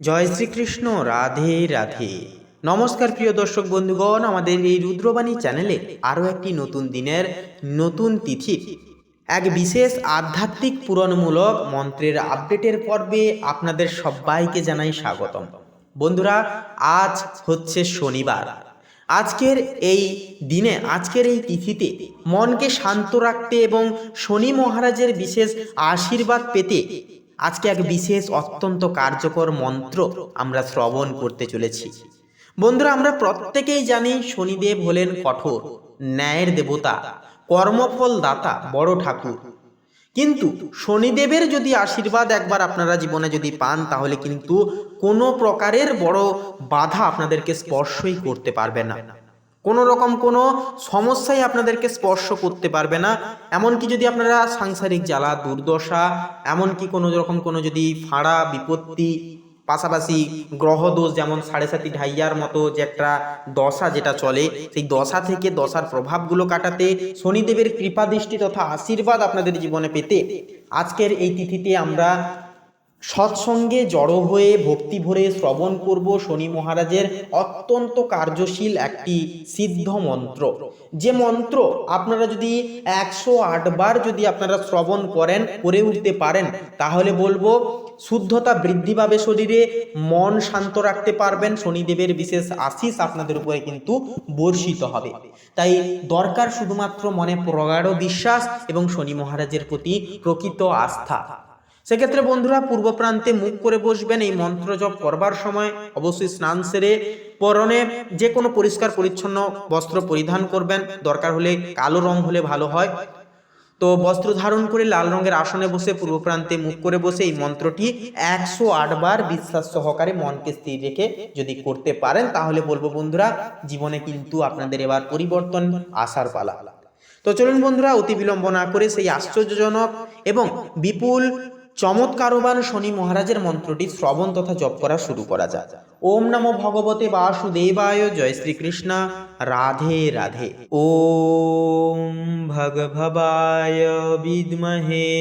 জয় শ্রীকৃষ্ণ। রাধে রাধে। নমস্কার প্রিয় দর্শক বন্ধুগণ, আমাদের এই রুদ্রবাণী চ্যানেলে আরও একটি নতুন দিনের নতুন তিথির এক বিশেষ আধ্যাত্মিক পুরনমূলক মন্ত্রের আপডেটের পর্বে আপনাদের সবাইকে জানাই স্বাগতম। বন্ধুরা, আজ হচ্ছে শনিবার। আজকের এই দিনে, আজকের এই তিথিতে মনকে শান্ত রাখতে এবং শনি মহারাজের বিশেষ আশীর্বাদ পেতে আজকে এক বিশেষ অত্যন্ত কার্যকর মন্ত্র আমরা শ্রবণ করতে চলেছি। বন্ধুরা, আমরা প্রত্যেকেই জানি শনিদেব হলেন কঠোর, ন্যায়ের দেবতা, কর্মফল দাতা, বড় ঠাকুর। কিন্তু শনিদেবের যদি আশীর্বাদ একবার আপনারা জীবনে যদি পান, তাহলে কিন্তু কোনো প্রকারের বড় বাধা আপনাদেরকে স্পর্শই করতে পারবে না। কোনো রকম কোনো সমস্যাই আপনাদেরকে স্পর্শ করতে পারবে না। এমনকি যদি আপনারা সাংসারিক জ্বালা, দুর্দশা, এমনকি কোনো রকম কোনো যদি ফাঁড়া বিপত্তি, পাশাপাশি গ্রহদোষ, যেমন 7.5 ঢাইয়ার মতো যে একটা দশা যেটা চলে, সেই দশা থেকে দশার প্রভাবগুলো কাটাতে, শনিদেবের কৃপাদৃষ্টি তথা আশীর্বাদ আপনাদের জীবনে পেতে আজকের এই তিথিতে আমরা সৎসঙ্গে জড়ো হয়ে ভক্তি ভরে শ্রবণ করব শনি মহারাজের অত্যন্ত কার্যশীল একটি সিদ্ধ মন্ত্র। যে মন্ত্র আপনারা যদি 108 বার যদি আপনারা শ্রবণ করে উঠতে পারেন, তাহলে বলবো শুদ্ধতা বৃদ্ধি পাবে শরীরে, মন শান্ত রাখতে পারবেন, শনিদেবের বিশেষ আশীষ আপনাদের উপরে কিন্তু বর্ষিত হবে। তাই দরকার শুধুমাত্র মনে প্রগাঢ় বিশ্বাস এবং শনি মহারাজের প্রতি প্রকৃত আস্থা। সেক্ষেত্রে বন্ধুরা, পূর্ব প্রান্তে মুখ করে বসবেন। এই মন্ত্র জপ করবার সময় অবশ্যই স্নান সেরে পরনে যে কোনো পরিষ্কার পরিচ্ছন্ন বস্ত্র পরিধান করবেন। দরকার হলে কালো রং হলে ভালো হয়। তো বস্ত্র ধারণ করে লাল রঙের আসনে বসে পূর্ব প্রান্তে মুখ করে বসে এই মন্ত্রটি 108 বার বিশ্বাস সহকারে মনকে স্থির রেখে যদি করতে পারেন, তাহলে বলবো বন্ধুরা, জীবনে কিন্তু আপনাদের এবার পরিবর্তন আসার পালা। তো চলুন বন্ধুরা, অতি বিলম্ব না করে সেই আশ্চর্যজনক এবং বিপুল চমৎকারবান শনি মহারাজের মন্ত্রটি শ্রবণ তথা জপ করা শুরু করা যায়। ওম নমো ভগবতে বাসুদেবায়। জয় শ্রীকৃষ্ণ। রাধে রাধে। ওম ভগভবায় বিদ্মহে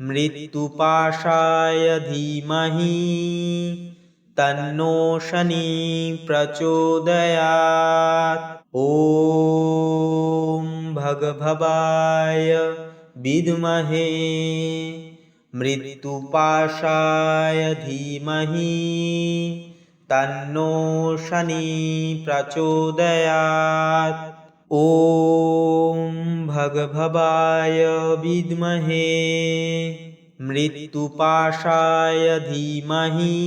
মৃত্যুপাশায় ধীমহি তন্নো শনি প্রচোদয়াৎ। ওম ভগভবায় বিদ্মহে মৃত্যুপাশায় ধীমহি তন্নো শনি প্রচোদয়াৎ। ওম ভগভবায় বিদ্মহে মৃত্যুপাশায় ধীমহি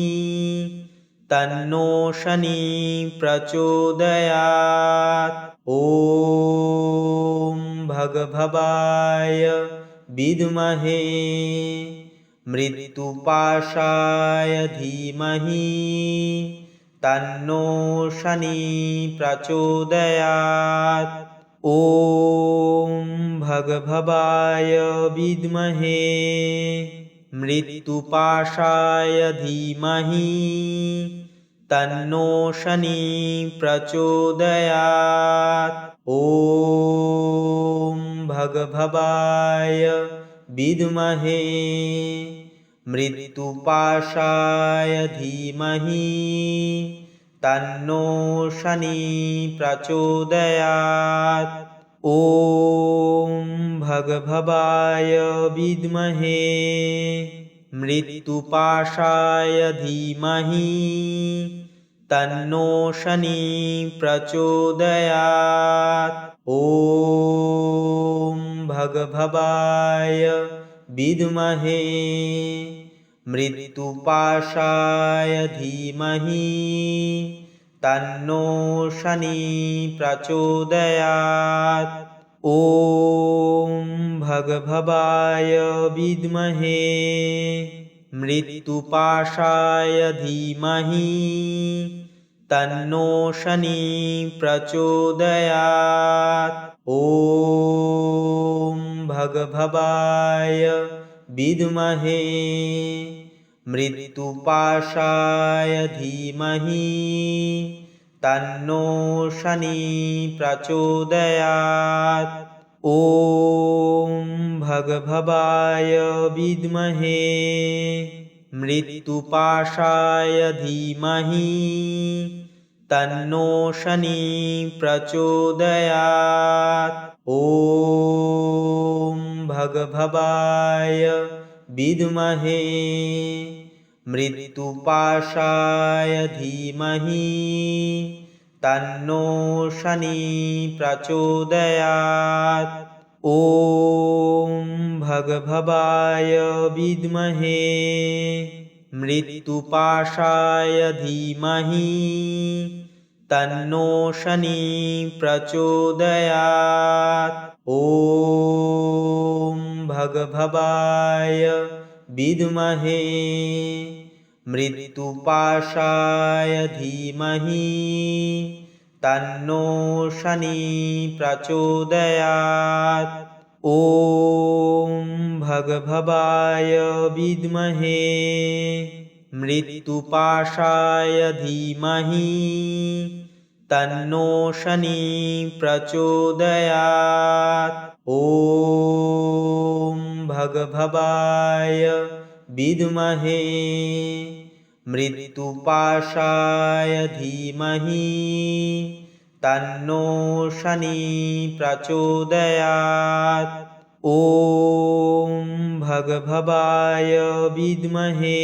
তন্নো শনি প্রচোদয়াৎ। ওম ভগভবায় বিদ্মহে মৃত্যুপাশায় ধীমহি তন্নো শনি প্রচোদয়াৎ। ওম ভগভবায় বিদ্মহে মৃত্যুপাশায় ধীমহি তন্নো শনি প্রচোদয়াৎ। ওম ভগভবায় বিদ্মহে মৃত্যুপাশায় ধীমহি তন্নো শনি প্রচোদয়াৎ। ওম ভগভবায় বিদ্মহে মৃত্যুপাশায় ধীমহি তন্নো শনি প্রচোদয়াৎ। ওম ভগভবায় বিদ্মহে মৃত্যুপাশায় ধীমহি তন্নো শনি প্রচোদয়াৎ। ওম ভগভবায় বিদ্মহে মৃত্যুপাশায় ধীমহি তন্নো শনি প্রচোদয়াৎ। ওম ভগভবায় বিদ্মহে মৃত্যুপাশায় ধীমহি তন্নো শনি প্রচোদয়াৎ। ওম ভগভবায় বিদ্মহে मृत्युपाशाय धीमहि तन्नो शनि प्रचोदयात्। ॐ भगभवाय विद्महे मृत्युपाशाय धीमहि तन्नो शनि प्रचोदयात्। ॐ भगभवाय विद्महे मृत्युपाशाय धीमहि तन्नो शनि प्रचोदयात्। ॐ भगभवाय विद्महे मृत्युपाशाय धीमहि तन्नो शनि प्रचोदयात्। ॐ भगभवाय विद्महे मृत्युपाशाय धीमहि तन्नो शनि प्रचोदयात्। ॐ भगभवाय विद्महे मृत्युपाशाय धीमहि तन्नो शनि प्रचोदयात्। ॐ भगभवाय विद्महे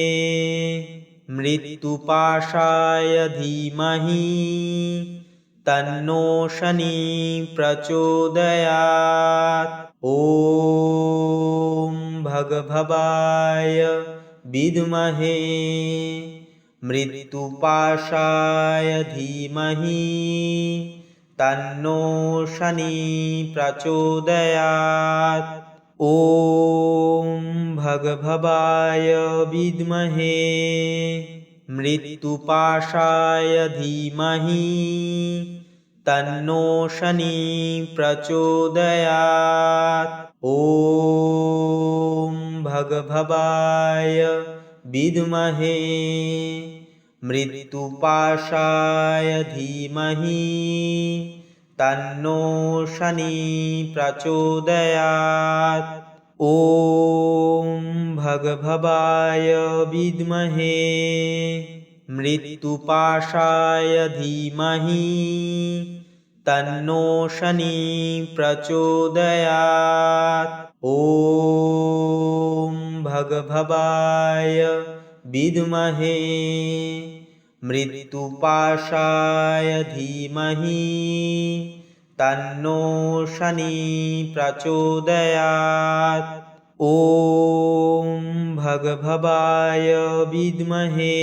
मृत्युपाशाय धीमहि तन्नो शनि प्रचोदयात्। ॐ भगभवाय विद्महे मृत्युपाशाय धीमहि तन्नो शनि प्रचोदयात्। ॐ भगभवाय विद्महे मृत्युपाशाय धीमहि तन्नो शनि प्रचोदयात्। ॐ भगभवाय विद्महे मृत्युपाशाय धीमहि तन्नो शनि प्रचोदयात्। ॐ भगभवाय विद्महे मृत्युपाशाय धीमहि तन्नो शनि प्रचोदयात्। ॐ भगभवाय विद्महे मृत्युपाशाय धीमहि तन्नो शनि प्रचोदयात्। ॐ भगभवाय विद्महे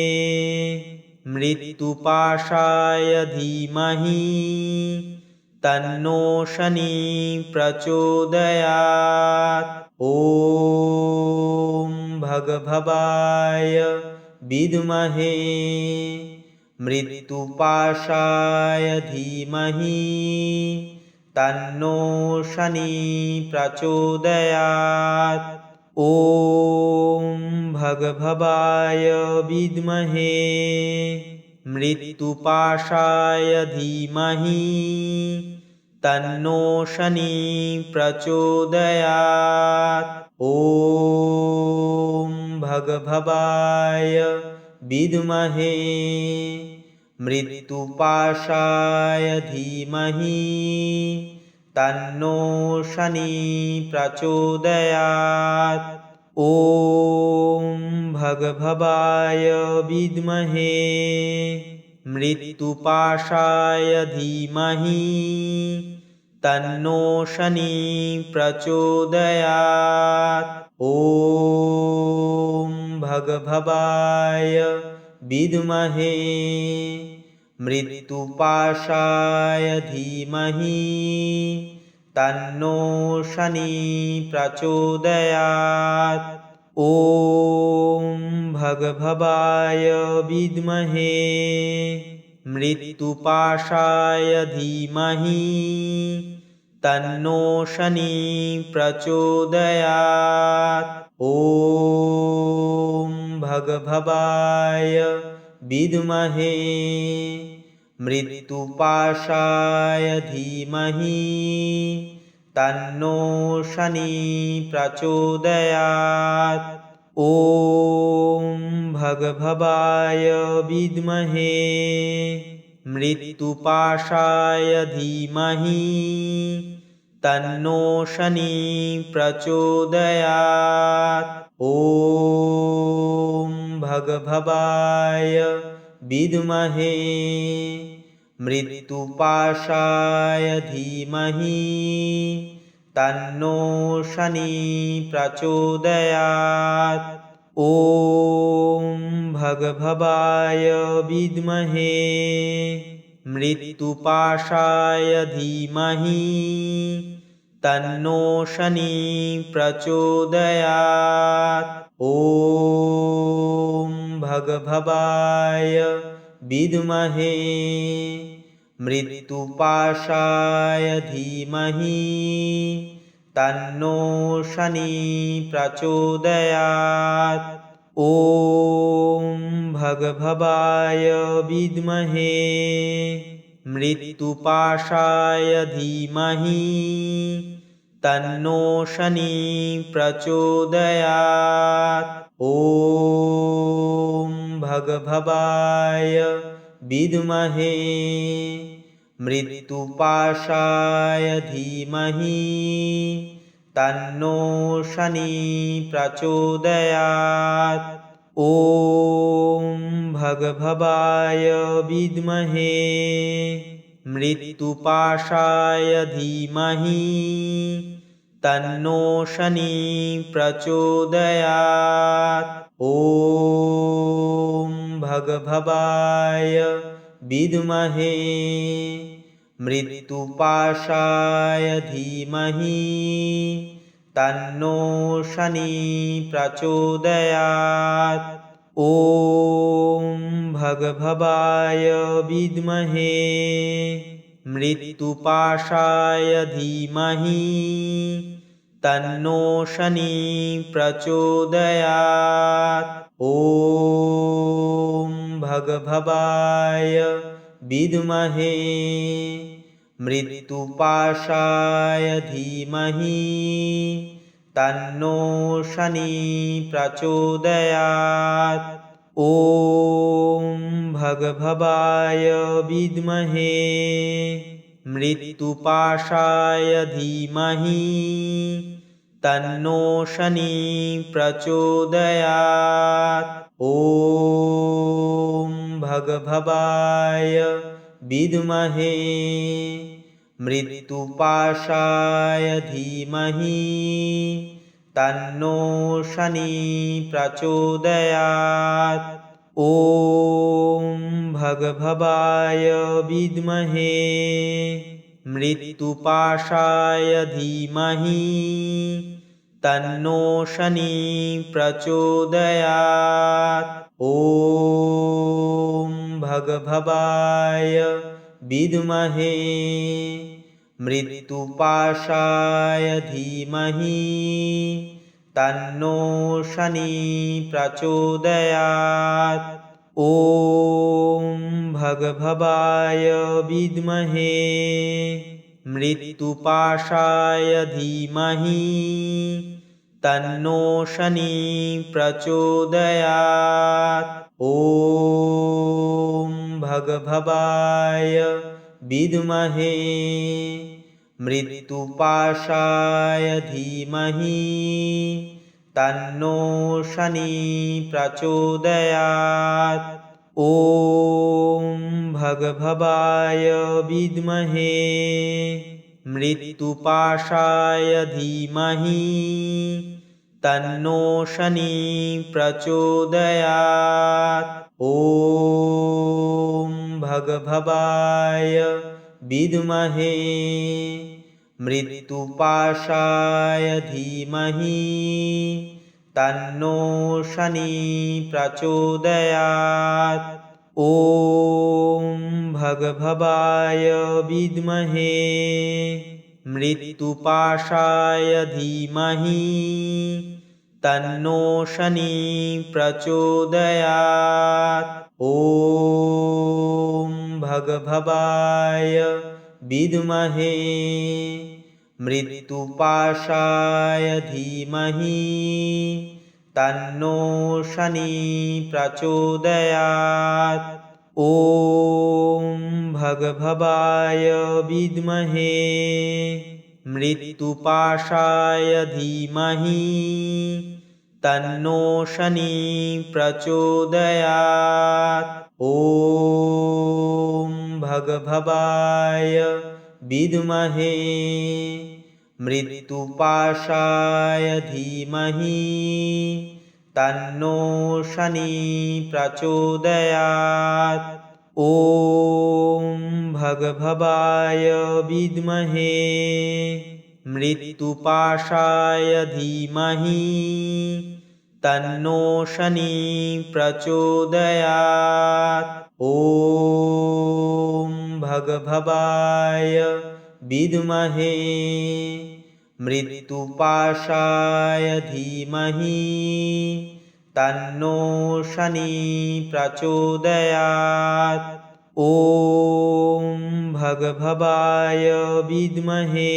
मृत्युपाशाय धीमहि तन्नो शनि प्रचोदयात्। ॐ भगभवाय विद्महे मृत्युपाशाय धीमहि तन्नो शनि प्रचोदयात्। ॐ भगभवाय विद्महे मृत्युपाशाय धीमहि तन्नो शनि प्रचोदयात्। ॐ भगभवाय विद्महे मृत्युपाशाय धीमहि तन्नो शनि प्रचोदयात्। ॐ भगभवाय विद्महे मृत्युपाशाय धीमहि तन्नो शनि प्रचोदयात्। ॐ भगभवाय विद्महे मृत्युपाशाय धीमहि तन्नो शनि प्रचोदयात्। ॐ भगभवाय विद्महे मृत्युपाशाय धीमहि तन्नो शनि प्रचोदयात्। ॐ भगभवाय विद्महे मृत्युपाशाय धीमहि तन्नो शनि प्रचोदयात्। ॐ भगभवाय विद्महे मृत्युपाशाय धीमहि तन्नो शनि प्रचोदयात्। ॐ भगभवाय विद्महे मृत्युपाशाय धीमहि तन्नो शनि प्रचोदयात्। ॐ भगभवाय विद्महे मृत्युपाशाय धीमहि तन्नो शनि प्रचोदयात्। ॐ भगभवाय विद्महे मृत्युपाशाय धीमहि तन्नो शनि प्रचोदयात्। ॐ भगभवाय विद्महे मृत्युपाशाय धीमहि तन्नो शनि प्रचोदयात्। ॐ भगभवाय विद्महे मृत्युपाशाय धीमहि तन्नो शनि प्रचोदयात्। ॐ भगभवाय विद्महे मृत्युपाशाय धीमहि तन्नो शनि प्रचोदयात्। ॐ भगभवाय विद्महे मृत्युपाशाय धीमहि तन्नो शनि प्रचोदयात्। ॐ भगभवाय विद्महे मृत्युपाशाय धीमहि तन्नो शनि प्रचोदयात्। ॐ भगभवाय विद्महे मृत्युपाशाय धीमहि तन्नो शनि प्रचोदयात्। ॐ भगभवाय विद्महे मृत्युपाशाय धीमहि तन्नो शनि प्रचोदयात्। ॐ भगभवाय विद्महे मृत्युपाशाय धीमहि तन्नो शनि प्रचोदयात्। ॐ भगभवाय विद्महे मृत्युपाशाय धीमहि तन्नो शनि प्रचोदयात्। ॐ भगभवाय विद्महे मृत्युपाशाय धीमहि तन्नो शनि प्रचोदयात्। ॐ भगभवाय विद्महे मृत्युपाशाय धीमहि तन्नो शनि प्रचोदयात्। ॐ भगभवाय विद्महे मृत्युपाशाय धीमहि तन्नो शनि प्रचोदयात्। ॐ भगभवाय विद्महे मृत्युपाशाय धीमहि तन्नो शनि प्रचोदयात्। ॐ भगभवाय विद्महे मृत्युपाशाय धीमहि तन्नो शनि प्रचोदयात्। ॐ भगभवाय विद्महे मृत्युपाशाय धीमहि तन्नो शनि प्रचोदयात्। ॐ भगभवाय विद्महे मृत्युपाशाय धीमहि तन्नो शनि प्रचोदयात्। ॐ भगभवाय विद्महे मृत्युपाशाय धीमहि तन्नो शनि प्रचोदयात्। ॐ भगभवाय विद्महे मृत्युपाशाय धीमहि तन्नो शनि प्रचोदयात्। ॐ भगभवाय विद्महे मृत्युपाशाय धीमहि तन्नो शनि प्रचोदयात्। ॐ भगभवाय विद्महे मृत्युपाशाय धीमहि तन्नो शनि प्रचोदयात्। ॐ भगभवाय विद्महे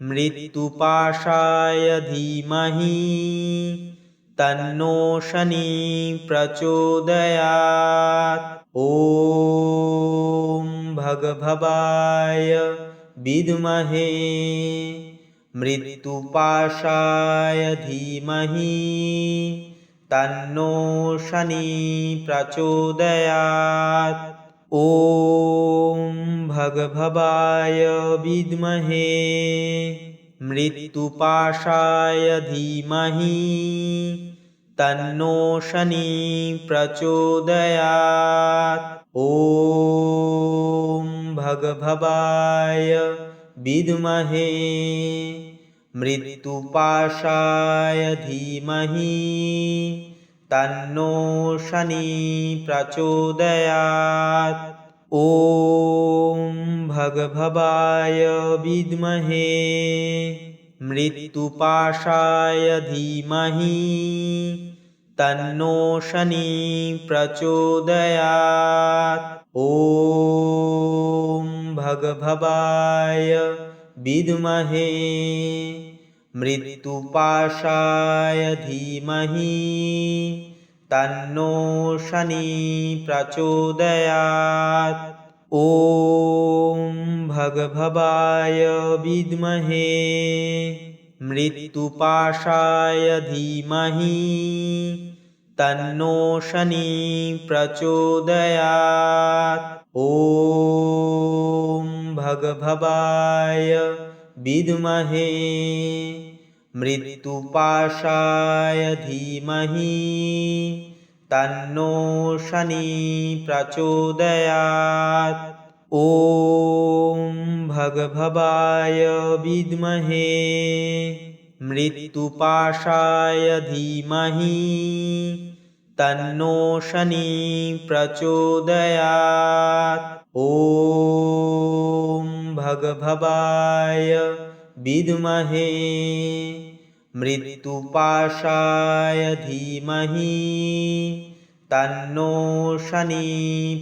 मृत्युपाशाय धीमहि तन्नो शनि प्रचोदयात्। ॐ भगभवाय विद्महे मृत्युपाशाय धीमहि तन्नो शनि प्रचोदयात्। ॐ भगभवाय विद्महे मृत्युपाशाय धीमहि तन्नो शनि प्रचोदयात्। ॐ भगभवाय विद्महे मृत्युपाशाय धीमहि तन्नो शनि प्रचोदयात्। ॐ भगभवाय विद्महे मृत्युपाशाय धीमहि तन्नो शनि प्रचोदयात्। ॐ भगभवाय विद्महे मृत्युपाशाय धीमहि तन्नो शनि प्रचोदयात्। ॐ भगभवाय विद्महे मृत्युपाशाय धीमहि तन्नो शनि प्रचोदयात्। ॐ भगभवाय विद्महे मृत्युपाशाय धीमहि तन्नो शनि प्रचोदयात्। ॐ भगभवाय विद्महे मृत्युपाशाय धीमहि तन्नो शनि प्रचोदयात्। ॐ भगभवाय विद्महे मृत्युपाशाय धीमहि तन्नो शनि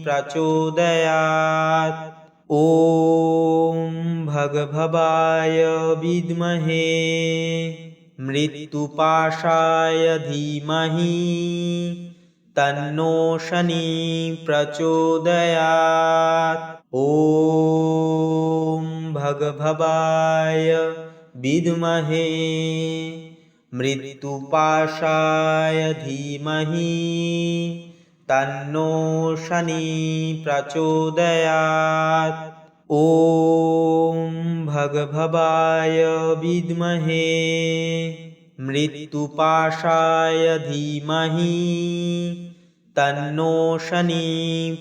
प्रचोदयात्। ॐ भगभवाय विद्महे मृत्युपाशाय धीमहि तन्नो शनि प्रचोदयात्। ॐ भगभवाय विद्महे मृत्युपाशाय धीमहि तन्नो शनि प्रचोदयात्। ॐ भगभवाय विद्महे मृत्युपाशाय धीमहि तन्नो शनि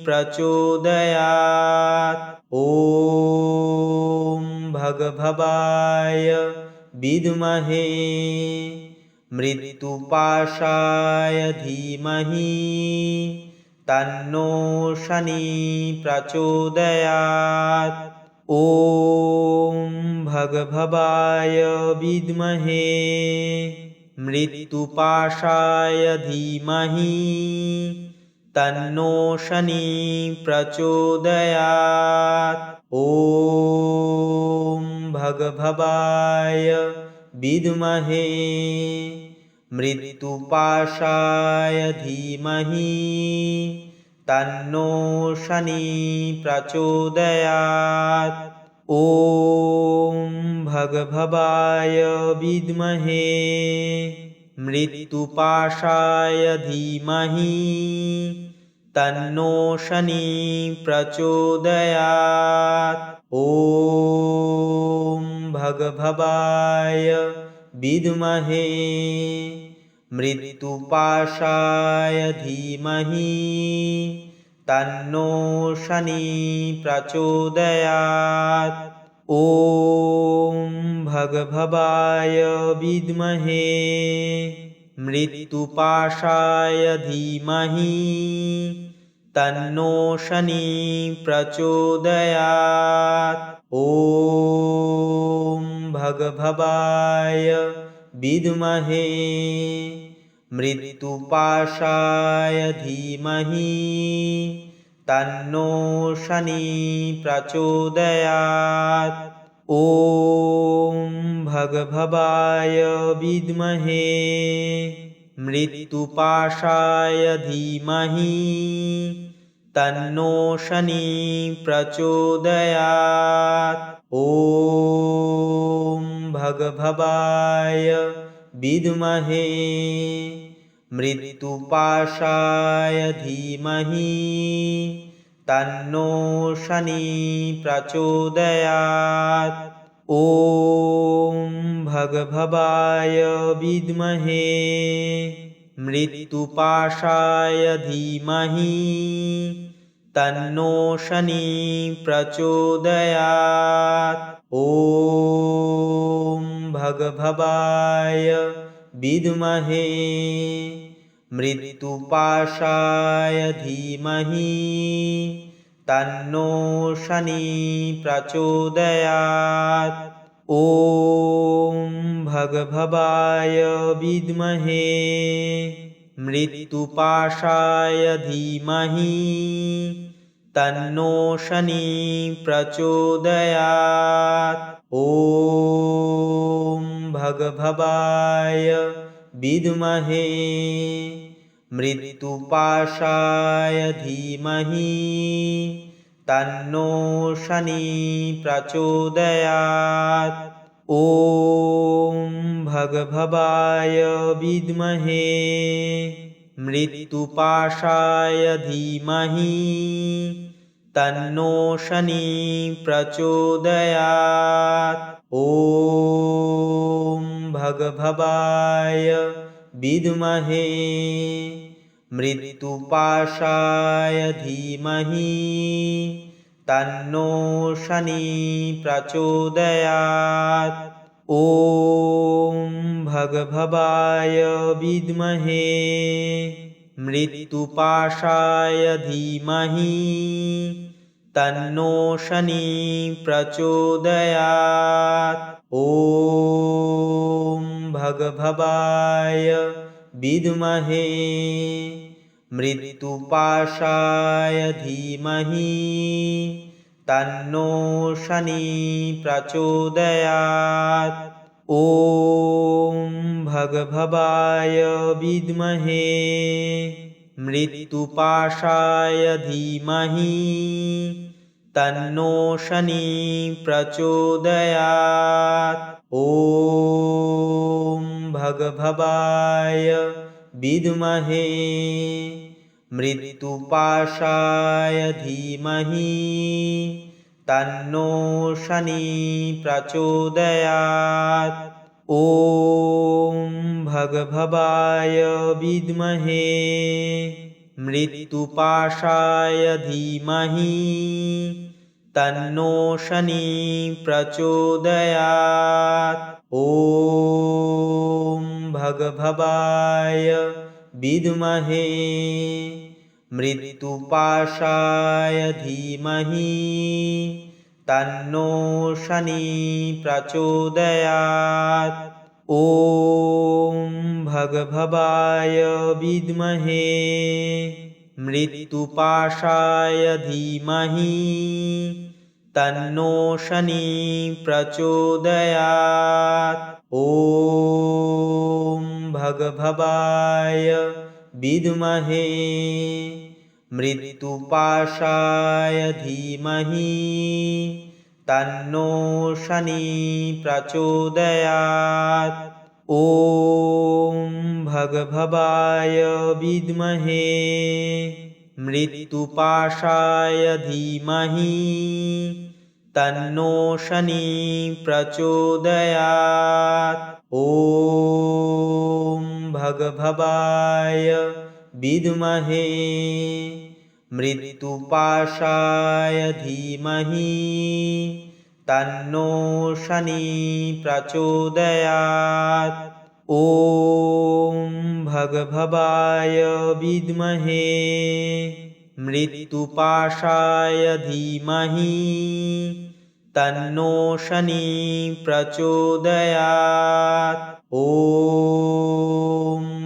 प्रचोदयात्। ॐ भगभवाय विद्महे मृत्युपाशाय धीमहि तन्नो शनि प्रचोदयात्। ॐ भगभवाय विद्महे मृत्युपाशाय धीमहि तन्नो शनि प्रचोदयात्। ॐ भगभवाय विद्महे मृत्युपाशाय धीमहि तन्नो शनिः प्रचोदयात्। ॐ भगभवाय विद्महे मृत्युपाशाय धीमहि तन्नो शनिः प्रचोदयात्। ॐ भगभवाय विद्महे मृत्युपाशाय धीमहि तन्नो शनिः प्रचोदयात्। ॐ भगभवाय विद्महे मृत्युपाशाय धीमहि तन्नो शनिः प्रचोदयात्। ॐ भगभवाय विद्महे मृत्युपाशाय धीमहि तन्नो शनिः प्रचोदयात्। ॐ भगभवाय विद्महे मृत्युपाशाय धीमहि तन्नो शनिः प्रचोदयात्। ॐ भगभवाय विद्महे मृत्युपाशाय धीमहि तन्नो शनिः प्रचोदयात्। ॐ भगभवाय विद्महे मृत्युपाशाय धीमहि तन्नो शनिः प्रचोदयात्। ॐ भगभवाय विद्महे मृत्युपाशाय धीमहि तन्नो शनिः प्रचोदयात्। ॐ भगभवाय विद्महे मृत्युपाशाय धीमहि तन्नो शनिः प्रचोदयात्। ॐ भगभवाय विद्महे मृत्युपाशाय धीमहि तन्नो शनिः प्रचोदयात्। ॐ भगभवाय विद्महे मृत्युपाशाय धीमहि तन्नो शनिः प्रचोदयात्। ॐ भगभवाय विद्महे मृत्युपाशाय धीमहि तन्नो शनिः प्रचोदयात्। ॐ भगभवाय विद्महे मृत्युपाशाय धीमहि तन्नो शनिः प्रचोदयात्। ॐ भगभवाय विद्महे मृत्युपाशाय धीमहि तन्नो शनिः प्रचोदयात्। ॐ भगभवाय विद्महे मृत्युपाशाय धीमहि तन्नो शनिः प्रचोदयात्। ॐ भगभवाय विद्महे मृत्युपाशाय धीमहि तन्नो शनिः प्रचोदयात्। ॐ भगभवाय विद्महे मृत्युपाशाय धीमहि तन्नो शनिः प्रचोदयात्। ॐ भगभवाय विद्महे मृत्युपाशाय धीमहि तन्नो शनिः प्रचोदयात्। ॐ भगभवाय विद्महे मृत्युपाशाय धीमहि तन्नो शनिः प्रचोदयात्। ॐ भगभवाय विद्महे मृत्युपाशाय धीमहि तन्नो शनि प्रचोदयात्। ॐ भगभवाय विद्महे मृत्युपाशाय धीमहि तन्नो शनि प्रचोदयात्। ॐ भगभवाय विद्महे मृत्युपाशाय धीमहि तन्नो शनि प्रचोदयात्। ॐ भगभवाय विद्महे मृत्युपाशाय धीमहि तन्नो शनि प्रचोदयात्। ॐ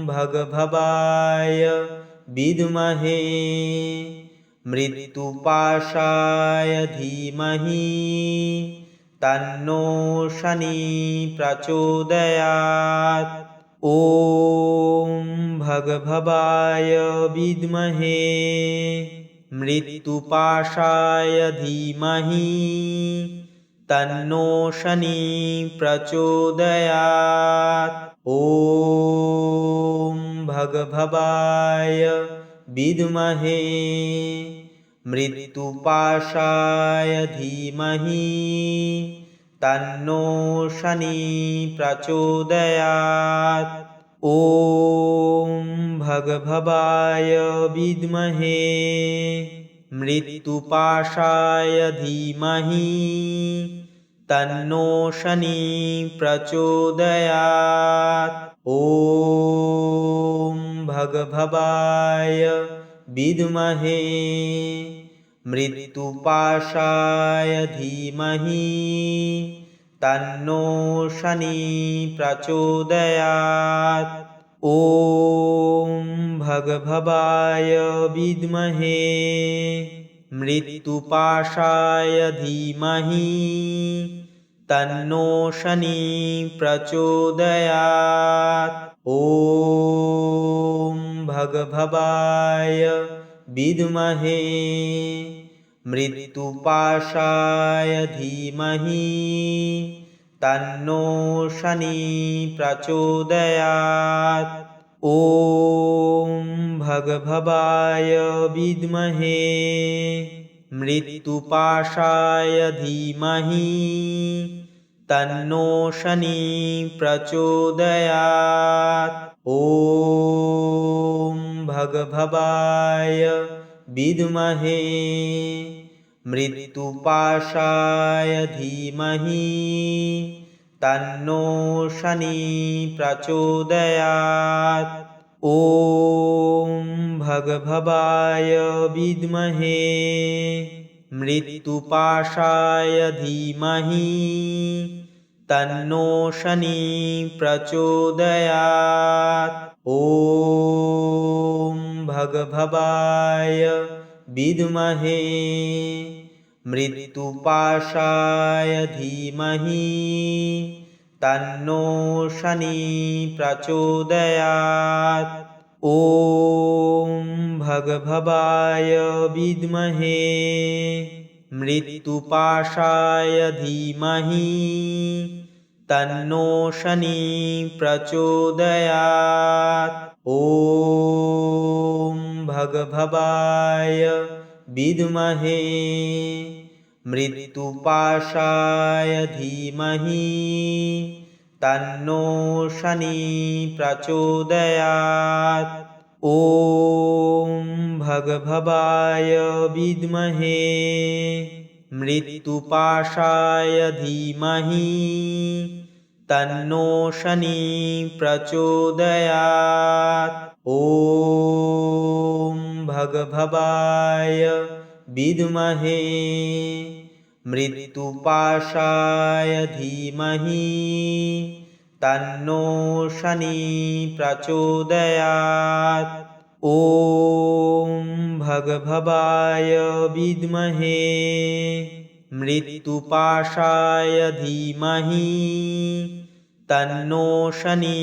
भगभवाय विद्महे मृत्युपाशाय धीमहि तन्नो शनि प्रचोदयात्। ॐ भगभवाय विद्महे मृत्युपाशाय धीमहि तन्नो शनि प्रचोदयात्। ॐ भगभवाय विद्महे मृत्युपाशाय धीमहि तन्नो शनि प्रचोदयात्। ॐ भगभवाय विद्महे मृत्युपाशाय धीमहि तन्नो शनि प्रचोदयात्। ॐ भगभवाय विद्महे मृत्युपाशाय धीमहि तन्नो शनि प्रचोदयात्। ॐ भगभवाय विद्महे मृत्युपाशाय धीमहि तन्नो शनि प्रचोदयात्। ॐ भगभवाय विद्महे मृत्युपाशाय धीमहि तन्नो शनि प्रचोदयात्। ॐ भगभवाय विद्महे मृत्युपाशाय धीमहि तन्नो शनि प्रचोदयात्। ॐ भगभवाय विद्महे मृत्युपाशाय धीमहि तन्नो शनि प्रचोदयात्। ॐ भगभवाय विद्महे मृत्युपाशाय धीमहि तन्नो शनि प्रचोदयात्। ॐ भगभवाय विद्महे मृत्युपाशाय धीमहि तन्नो शनि प्रचोदयात्। ॐ भगभवाय विद्महे मृत्युपाशाय धीमहि तन्नो शनि प्रचोदयात्। ॐ भगभवाय विद्महे मृत्युपाशाय धीमहि तन्नो शनि प्रचोदयात्। ॐ भगभवाय विद्महे मृत्युपाशाय धीमहि तन्नो शनि प्रचोदयात्। ॐ भगभवाय विद्महे मृत्युपाशाय धीमहि तन्नो शनि प्रचोदयात्। ॐ भगभवाय विद्महे मृत्युपाशाय धीमहि तन्नो शनि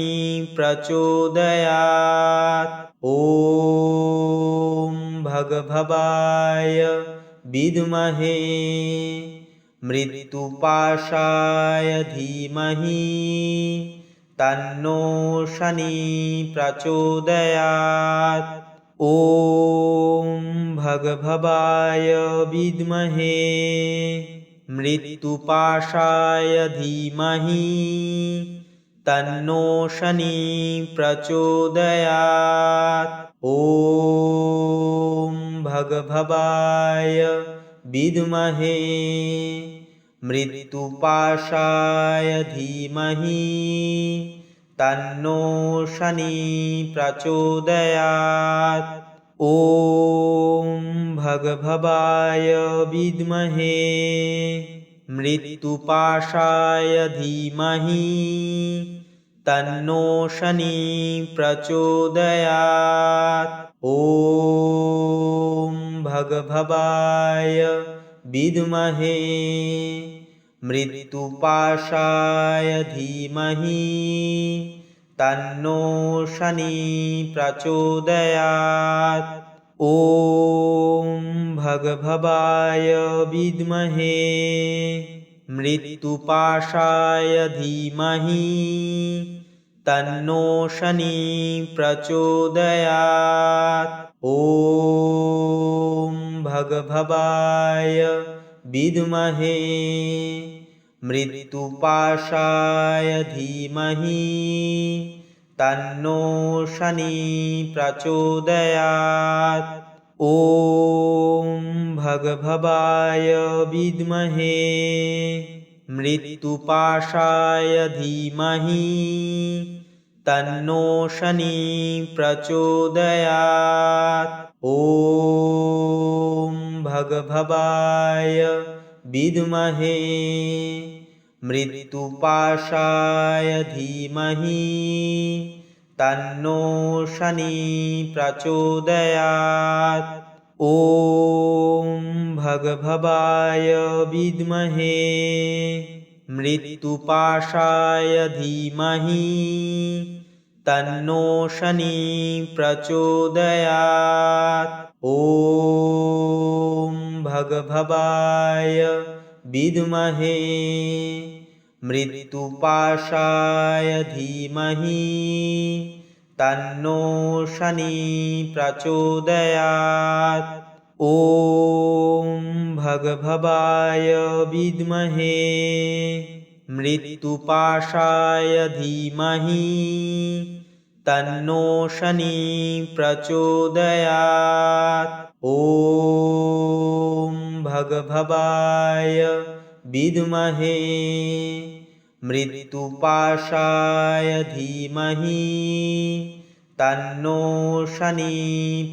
प्रचोदयात्। ॐ भगभवाय विद्महे मृत्युपाशाय धीमहि तन्नो शनि प्रचोदयात्। ॐ भगभवाय विद्महे मृत्युपाशाय धीमहि तन्नो शनि प्रचोदयात्। ॐ भगभवाय विद्महे मृत्युपाशाय धीमहि तन्नो शनि प्रचोदयात्। ॐ भगभवाय विद्महे मृत्युपाशाय धीमहि तन्नो शनि प्रचोदयात्। ॐ भगभवाय विद्महे मृत्युपाशाय धीमहि तन्नो शनि प्रचोदयात्। ॐ भगभवाय विद्महे मृत्युपाशाय धीमहि तन्नो शनि प्रचोदयात्। ॐ भगभवाय विद्महे मृत्युपाशाय धीमहि तन्नो शनि प्रचोदयात्। ॐ भगभवाय विद्महे मृत्युपाशाय धीमहि तन्नो शनि प्रचोदयात्। ॐ भगभवाय विद्महे मृत्युपाशाय धीमहि तन्नो शनि प्रचोदयात्। ॐ भगभवाय विद्महे मृत्युपाशाय धीमहि तन्नो शनि प्रचोदयात्। ॐ भगभवाय विद्महे मृत्युपाशाय धीमहि तन्नो शनि प्रचोदयात्। ॐ भगभवाय विद्महे मृत्युपाशाय धीमहि तन्नो शनि प्रचोदयात्। ॐ भगभवाय विद्महे मृत्युपाशाय धीमहि तन्नो शनि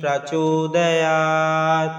प्रचोदयात्।